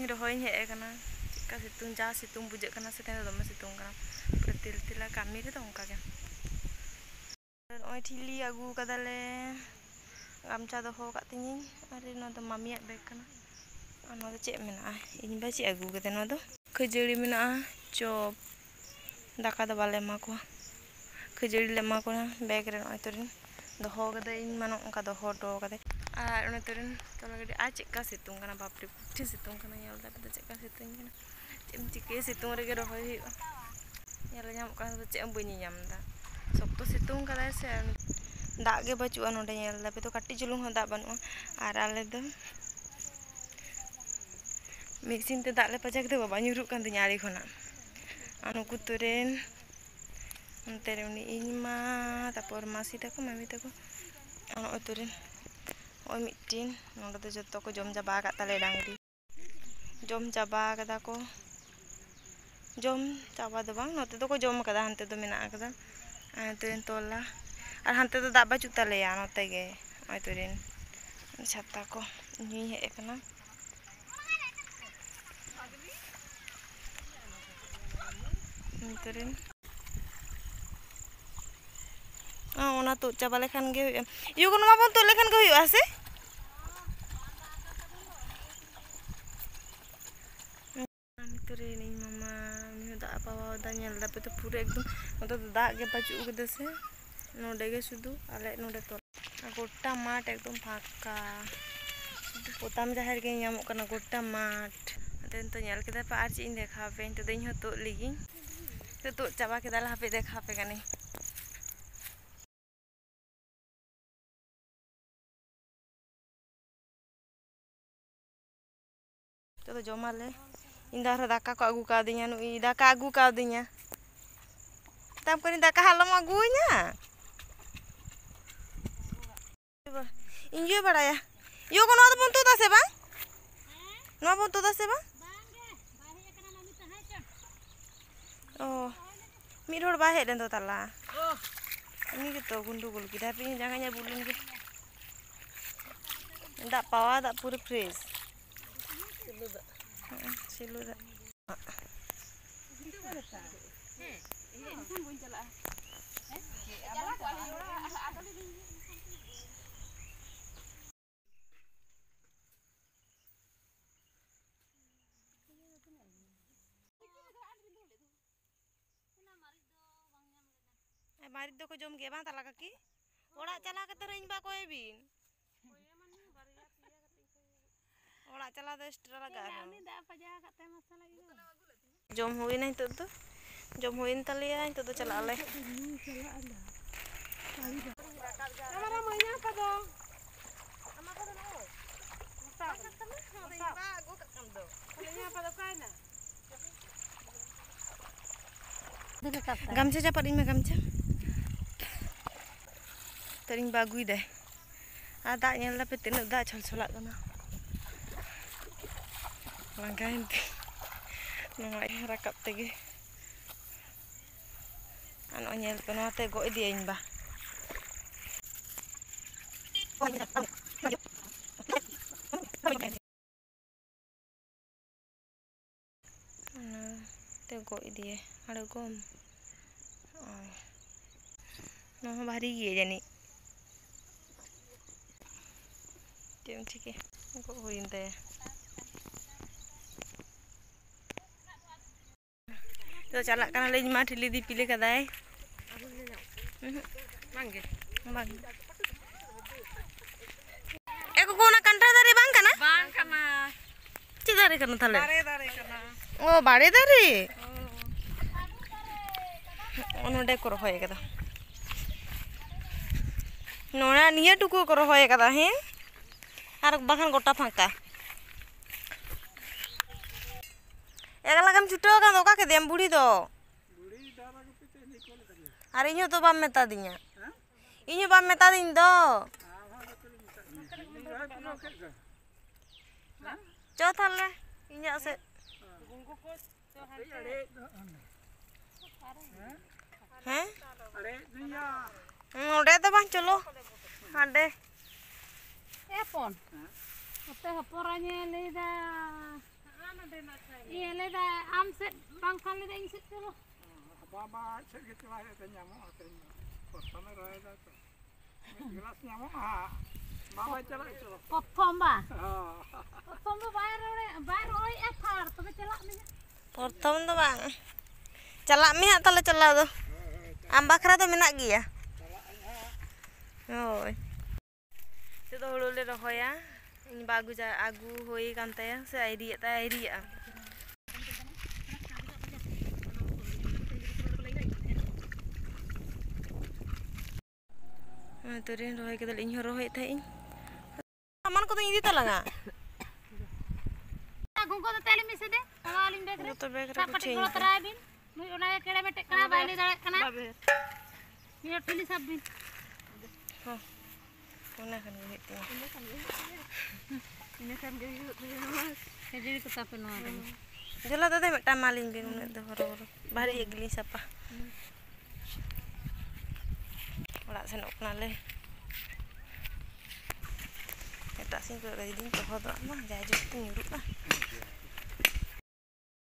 रोहई hedge चिका सितुंग जा सितुंग बुझे से तेन दमे सितुंग पूरा तिल तिला कमी रे उनका नई ठिली आगू कदाले गामछा दोहो तीन और मामिया बैग चे मेना इन बा चे आगू कदे खजड़ी मेना चॉप दाका दो बाले एमा को खजड़ी ले एमा को बैग रे नई तुरिन दोहो कदे इन मान उनका दोहो टो कदे और उन तुरिन तोला गडी आ चिका सितुंग कना बापरे पुठी सितुंग कना यल दा पे चिका सितुंग कना चेम चिके सितुंग रे रोहई यल नाम कना चे बनी नाम दा सब तो सितुंग कदा से दाग गे बचुआ नोडे यल दा पे तो काटी चुलुंग हो दा बनुआ और आले दो मिक्सिन ते दाग ले पजा के बाबा nyuruh kan nyari khona anu kuturen onte re uni iñma tapor masi tako mami tako anu uturen oi mitin nonde do jotto ko jom jaba kat tale dangri jom jaba kada ko jom jaba do bang note do ko jom kada hante do mena kada turen tola ar hante do dak bacu tale ya note ge oi turen chata ko nyui he kana turin ona tu chaba lekhan ge yu kono ma bon tu lekhan ge huyu ase ani turin ini mama mi da apa wa da nyel da pe to pura ekdom noto da ge pachu gede se node ge sudu ale node to gota mat ekdom phaka potam jahar ge nyamok kana gota mat den to nyel keda pa ar chi in dekha pe to dein ho to ligi तो चाबा के दाल हापे देखा पे गनी तो जमाले इन दार दाका को आगू का दिया नु दाका आगू का दिया तब कनी दाका हालम आगू냐 इंजॉय बड़ाया यो को नो बंतु दा से बा नो बंतु दा से बा ओ मिरोड़ बा हेड दो तला ini gitu gundul kita tapi jangannya bulun ke ndak pawa tak pura fresh silu dak मारिद दो को जम के बां तला काकी ओड़ा चला के तरें बा कोई बिन ओड़ा चला दो एक्स्ट्रा लगा जम हुई नहीं तो जम हुई न तलिया तो चला ले हमारा महीना का दो हमारा का दो बा गो कम दो महीना का दो काय ना gamcha cepat ini gamcha tering bagui deh ada nyel tapi tidak dah col-colak kana langkain nongai rakap tege anu nyel kana te go dia in ba te go dia ada gom nah bahari ye jani cem cike kok huin teh to chalak kana le ma thili di pile kadai mangge mang ko na kantra dare bang kana ci dare kana thale dare kana oh bare dare onode ko rohoy kada nona niya tuku ko rohoy kada he ar bakan gota phangka egala gam chuto kan doka ke dem budi do are inyo to bam meta dinya Ini bam meta dindo. Cho thale. Ini ase. Hah? Udah tuh bang colo. Ada. Epon. Ote haporanya leda. Iya leda amset bangkal leda inset colo. Baba set gitu lah ya nyamuk atenya. Pertama raya itu. Gelas nyamuk Mama celak itu. Potong ba. Potong ba bayar oi afar to celak nih. Potong tuh bang. Celak mihak tala celak tuh. Ambakra tuh menak gi ya. Oi. Itu hulu le rohoya. Ini bagus agu hoi kan teh se ID ya. Turin rohoi kita lihat rohoi teh. Aman ko tuh ini tala nggak? Aku kau tuh teli misede. Awalin bekre. Itu bekre Tak pati kalau terabin. Mui unaya kira metek kena balik dalek kena. Ini pilih sabin. Oh. Una kan gitu. Ini kan gitu mas. Jadi ketapin orang. Jala tadi metam malin bin unet tuh horo-horo. Bari ya geli siapa? Olah senok kenale. Tak sih kalau tadi tuh horo mah jajak tuh nyurut lah.